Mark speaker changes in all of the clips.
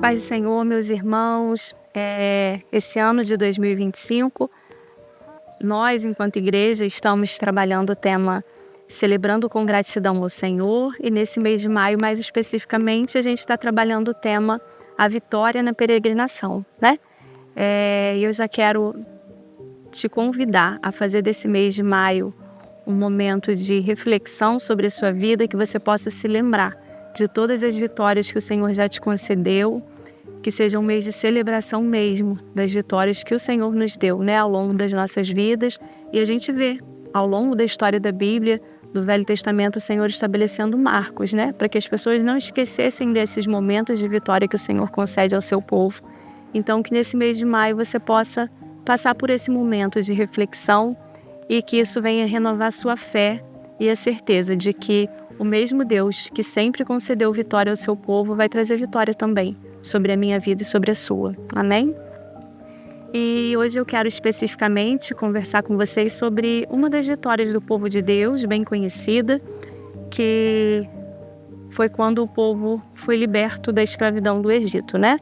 Speaker 1: paz do Senhor, meus irmãos. Esse ano de 2025, nós, enquanto igreja, estamos trabalhando o tema Celebrando com Gratidão ao Senhor. E nesse mês de maio, mais especificamente, a gente está trabalhando o tema A Vitória na Peregrinação, né? E eu já quero te convidar a fazer desse mês de maio um momento de reflexão sobre a sua vida, que você possa se lembrar de todas as vitórias que o Senhor já te concedeu, que seja um mês de celebração mesmo das vitórias que o Senhor nos deu, né, ao longo das nossas vidas. E a gente vê, ao longo da história da Bíblia, do Velho Testamento, o Senhor estabelecendo marcos, né, para que as pessoas não esquecessem desses momentos de vitória que o Senhor concede ao seu povo. Então, que nesse mês de maio você possa passar por esse momento de reflexão e que isso venha renovar sua fé e a certeza de que o mesmo Deus que sempre concedeu vitória ao seu povo vai trazer vitória também sobre a minha vida e sobre a sua. Amém? E hoje eu quero especificamente conversar com vocês sobre uma das vitórias do povo de Deus, bem conhecida, que foi quando o povo foi liberto da escravidão do Egito, né?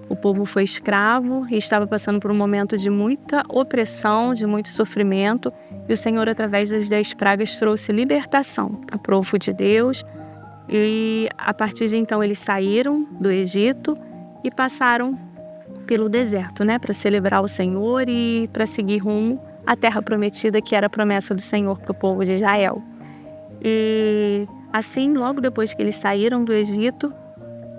Speaker 1: O povo foi escravo e estava passando por um momento de muita opressão, de muito sofrimento. E o Senhor, através das 10 pragas, trouxe libertação a povo de Deus. E a partir de então eles saíram do Egito e passaram pelo deserto, né? Para celebrar o Senhor e para seguir rumo à terra prometida, que era a promessa do Senhor para o povo de Israel. E assim, logo depois que eles saíram do Egito,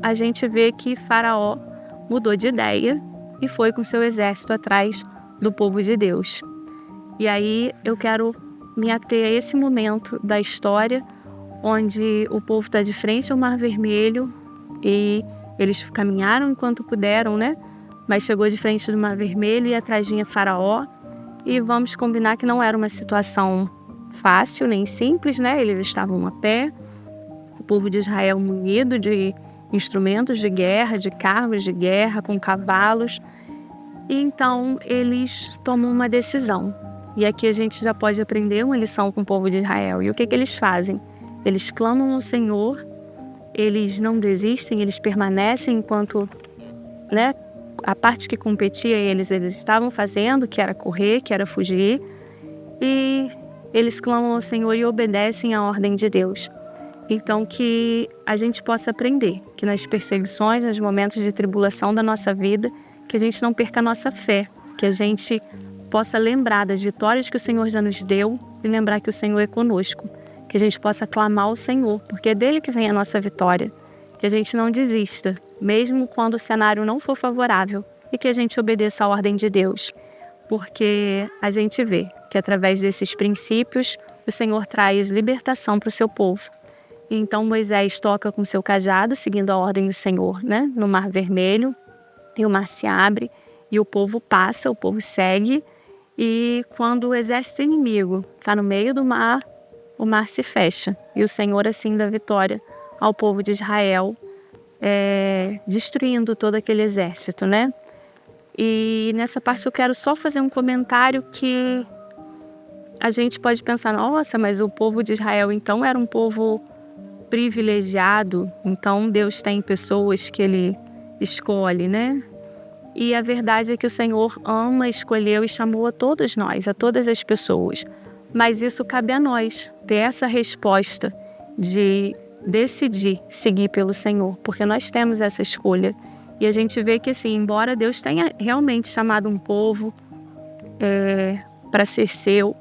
Speaker 1: a gente vê que Faraó mudou de ideia e foi com seu exército atrás do povo de Deus. E aí eu quero me ater a esse momento da história onde o povo está de frente ao Mar Vermelho e eles caminharam enquanto puderam, né? Mas chegou de frente do Mar Vermelho e atrás vinha Faraó. E vamos combinar que não era uma situação fácil nem simples, né? Eles estavam a pé, o povo de Israel munido de instrumentos de guerra, de carros de guerra, com cavalos. E então eles tomam uma decisão. E aqui a gente já pode aprender uma lição com o povo de Israel. E o que eles fazem? Eles clamam ao Senhor, eles não desistem, eles permanecem enquanto, né, a parte que competia a eles estavam fazendo, que era correr, que era fugir. E eles clamam ao Senhor e obedecem à ordem de Deus. Então, que a gente possa aprender que nas perseguições, nos momentos de tribulação da nossa vida, que a gente não perca a nossa fé, que a gente possa lembrar das vitórias que o Senhor já nos deu e lembrar que o Senhor é conosco, que a gente possa clamar ao Senhor, porque é dele que vem a nossa vitória, que a gente não desista, mesmo quando o cenário não for favorável, e que a gente obedeça à ordem de Deus, porque a gente vê que através desses princípios o Senhor traz libertação para o seu povo. Então Moisés toca com seu cajado, seguindo a ordem do Senhor, né, no Mar Vermelho, e o mar se abre, e o povo passa, o povo segue, e quando o exército inimigo está no meio do mar, o mar se fecha, e o Senhor assim dá vitória ao povo de Israel, destruindo todo aquele exército, né? E nessa parte eu quero só fazer um comentário que a gente pode pensar, nossa, mas o povo de Israel então era um povo privilegiado, então Deus tem pessoas que Ele escolhe, né? E a verdade é que o Senhor ama, escolheu e chamou a todos nós, a todas as pessoas. Mas isso cabe a nós, ter essa resposta de decidir seguir pelo Senhor, porque nós temos essa escolha. E a gente vê que, assim, embora Deus tenha realmente chamado um povo para ser seu,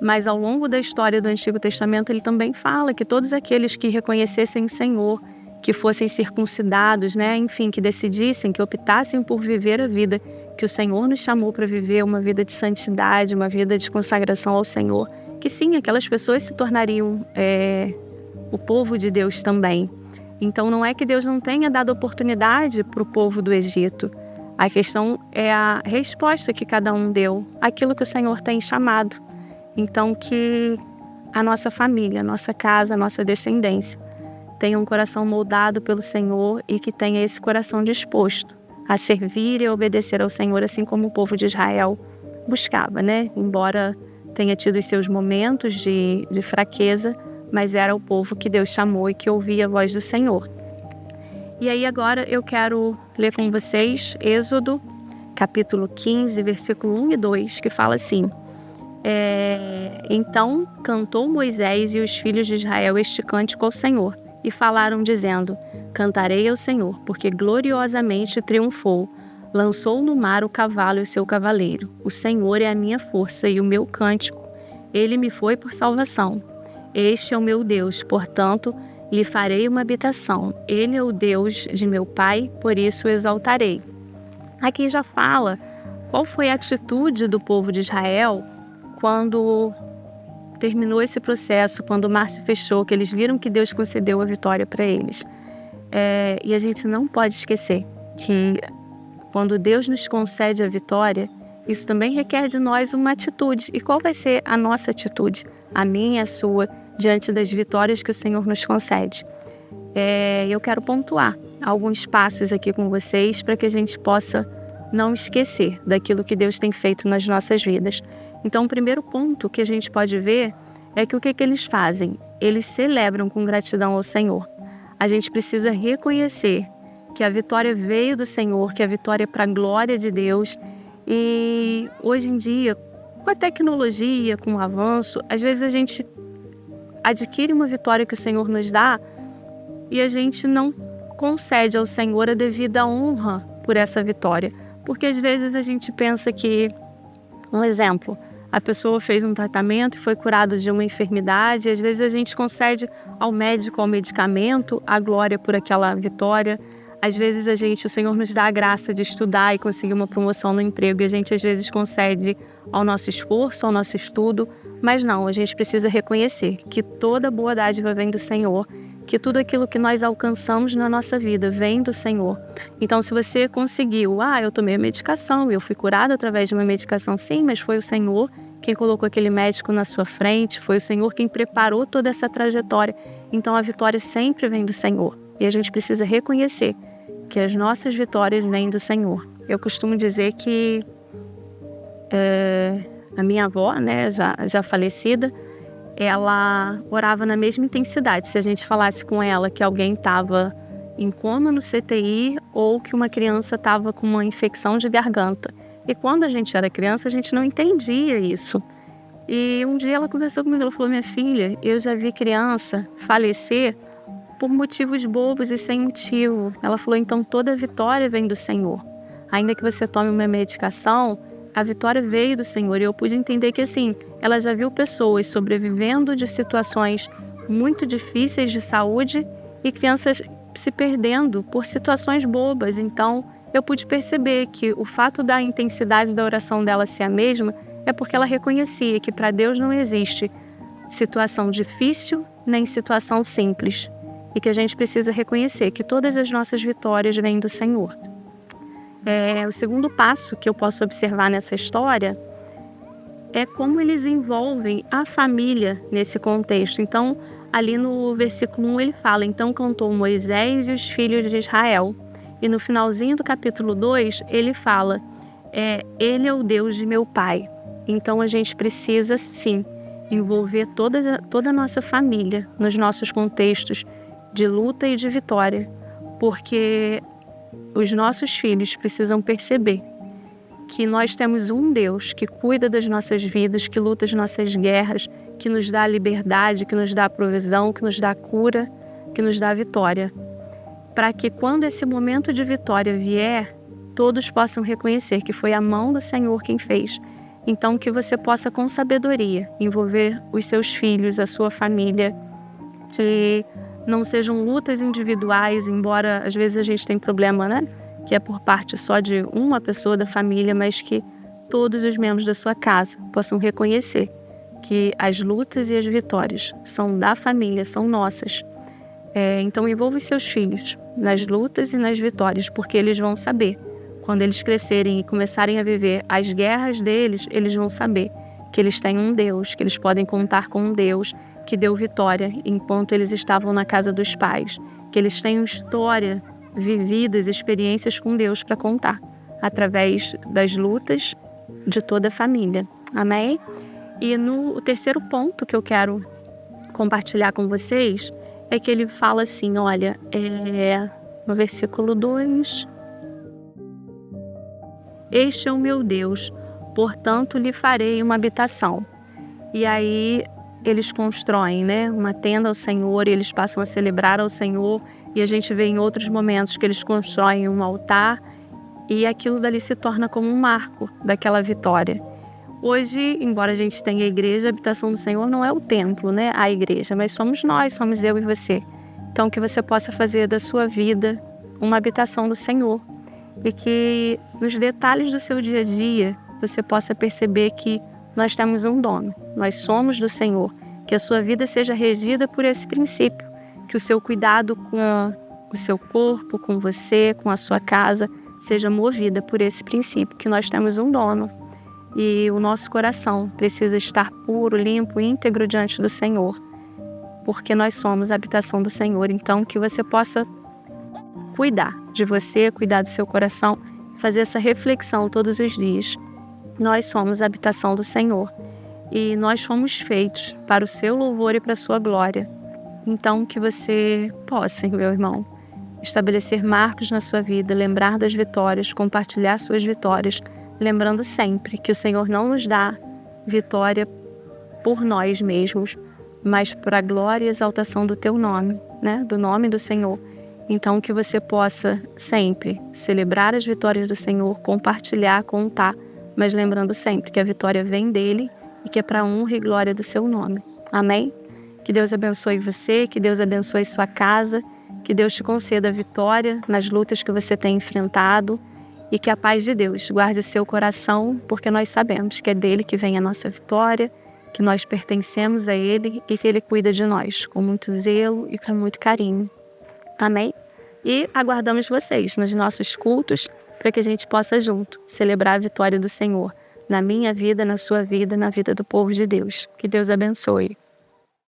Speaker 1: mas ao longo da história do Antigo Testamento, ele também fala que todos aqueles que reconhecessem o Senhor, que fossem circuncidados, né? Enfim, que decidissem, que optassem por viver a vida que o Senhor nos chamou para viver, uma vida de santidade, uma vida de consagração ao Senhor, que sim, aquelas pessoas se tornariam o povo de Deus também. Então não é que Deus não tenha dado oportunidade para o povo do Egito. A questão é a resposta que cada um deu àquilo que o Senhor tem chamado. Então que a nossa família, a nossa casa, a nossa descendência tenha um coração moldado pelo Senhor e que tenha esse coração disposto a servir e obedecer ao Senhor, assim como o povo de Israel buscava, né? Embora tenha tido os seus momentos de fraqueza, mas era o povo que Deus chamou e que ouvia a voz do Senhor. E aí agora eu quero ler com vocês Êxodo, capítulo 15, versículo 1 e 2, que fala assim: Então cantou Moisés e os filhos de Israel este cântico ao Senhor, e falaram dizendo: Cantarei ao Senhor, porque gloriosamente triunfou. Lançou no mar o cavalo e o seu cavaleiro. O Senhor é a minha força e o meu cântico. Ele me foi por salvação. Este é o meu Deus, portanto, lhe farei uma habitação. Ele é o Deus de meu pai, por isso o exaltarei. Aqui já fala qual foi a atitude do povo de Israel quando terminou esse processo, quando o mar se fechou, que eles viram que Deus concedeu a vitória para eles. E a gente não pode esquecer que quando Deus nos concede a vitória, isso também requer de nós uma atitude. E qual vai ser a nossa atitude? A minha e a sua, diante das vitórias que o Senhor nos concede. Eu quero pontuar alguns passos aqui com vocês para que a gente possa não esquecer daquilo que Deus tem feito nas nossas vidas. Então, o primeiro ponto que a gente pode ver é que o que eles fazem? Eles celebram com gratidão ao Senhor. A gente precisa reconhecer que a vitória veio do Senhor, que a vitória é para a glória de Deus. E hoje em dia, com a tecnologia, com o avanço, às vezes a gente adquire uma vitória que o Senhor nos dá e a gente não concede ao Senhor a devida honra por essa vitória. Porque às vezes a gente pensa que, um exemplo, a pessoa fez um tratamento e foi curada de uma enfermidade, e às vezes a gente concede ao médico, ao medicamento, a glória por aquela vitória. Às vezes o Senhor nos dá a graça de estudar e conseguir uma promoção no emprego, e a gente às vezes concede ao nosso esforço, ao nosso estudo, mas não, a gente precisa reconhecer que toda boa dádiva vem do Senhor, que tudo aquilo que nós alcançamos na nossa vida vem do Senhor. Então, se você conseguiu, eu tomei a medicação, eu fui curado através de uma medicação, sim, mas foi o Senhor quem colocou aquele médico na sua frente, foi o Senhor quem preparou toda essa trajetória. Então, a vitória sempre vem do Senhor. E a gente precisa reconhecer que as nossas vitórias vêm do Senhor. Eu costumo dizer que a minha avó, né, já falecida, ela orava na mesma intensidade. Se a gente falasse com ela que alguém estava em coma no CTI ou que uma criança estava com uma infecção de garganta. E quando a gente era criança, a gente não entendia isso. E um dia ela conversou comigo, ela falou: minha filha, eu já vi criança falecer por motivos bobos e sem motivo. Ela falou: então toda vitória vem do Senhor. Ainda que você tome uma medicação, a vitória veio do Senhor. E eu pude entender que, assim, ela já viu pessoas sobrevivendo de situações muito difíceis de saúde e crianças se perdendo por situações bobas. Então, eu pude perceber que o fato da intensidade da oração dela ser a mesma é porque ela reconhecia que para Deus não existe situação difícil nem situação simples. E que a gente precisa reconhecer que todas as nossas vitórias vêm do Senhor. O segundo passo que eu posso observar nessa história é como eles envolvem a família nesse contexto. Então, ali no versículo 1 ele fala: então cantou Moisés e os filhos de Israel. E no finalzinho do capítulo 2 ele fala: ele é o Deus de meu pai. Então a gente precisa sim envolver toda a nossa família nos nossos contextos de luta e de vitória, porque os nossos filhos precisam perceber que nós temos um Deus que cuida das nossas vidas, que luta as nossas guerras, que nos dá a liberdade, que nos dá a provisão, que nos dá a cura, que nos dá a vitória. Para que quando esse momento de vitória vier, todos possam reconhecer que foi a mão do Senhor quem fez. Então que você possa, com sabedoria, envolver os seus filhos, a sua família, que não sejam lutas individuais, embora às vezes a gente tenha problema, né? Que é por parte só de uma pessoa da família, mas que todos os membros da sua casa possam reconhecer que as lutas e as vitórias são da família, são nossas. Então envolva os seus filhos nas lutas e nas vitórias, porque eles vão saber. Quando eles crescerem e começarem a viver as guerras deles, eles vão saber que eles têm um Deus, que eles podem contar com um Deus que deu vitória enquanto eles estavam na casa dos pais, que eles têm história, vividas, experiências com Deus para contar, através das lutas de toda a família. Amém? E o terceiro ponto que eu quero compartilhar com vocês é que ele fala assim, olha, no versículo 2. Este é o meu Deus, portanto lhe farei uma habitação. E aí eles constroem, né, uma tenda ao Senhor, e eles passam a celebrar ao Senhor, e a gente vê em outros momentos que eles constroem um altar, e aquilo dali se torna como um marco daquela vitória. Hoje, embora a gente tenha a igreja, a habitação do Senhor não é o templo, né, a igreja, mas somos nós, somos eu e você. Então que você possa fazer da sua vida uma habitação do Senhor, e que nos detalhes do seu dia a dia você possa perceber que nós temos um dono, nós somos do Senhor, que a sua vida seja regida por esse princípio, que o seu cuidado com o seu corpo, com você, com a sua casa, seja movida por esse princípio, que nós temos um dono e o nosso coração precisa estar puro, limpo, íntegro diante do Senhor, porque nós somos a habitação do Senhor. Então que você possa cuidar de você, cuidar do seu coração, fazer essa reflexão todos os dias. Nós somos a habitação do Senhor e nós fomos feitos para o seu louvor e para a sua glória. Então que você possa, meu irmão, estabelecer marcos na sua vida, lembrar das vitórias, compartilhar suas vitórias, lembrando sempre que o Senhor não nos dá vitória por nós mesmos, mas por a glória e exaltação do teu nome, né? Do nome do Senhor. Então que você possa sempre celebrar as vitórias do Senhor, compartilhar, contar, mas lembrando sempre que a vitória vem dele e que é para a honra e glória do seu nome. Amém? Que Deus abençoe você, que Deus abençoe sua casa, que Deus te conceda a vitória nas lutas que você tem enfrentado e que a paz de Deus guarde o seu coração, porque nós sabemos que é dele que vem a nossa vitória, que nós pertencemos a ele e que ele cuida de nós com muito zelo e com muito carinho. Amém? E aguardamos vocês nos nossos cultos para que a gente possa junto celebrar a vitória do Senhor na minha vida, na sua vida, na vida do povo de Deus. Que Deus abençoe.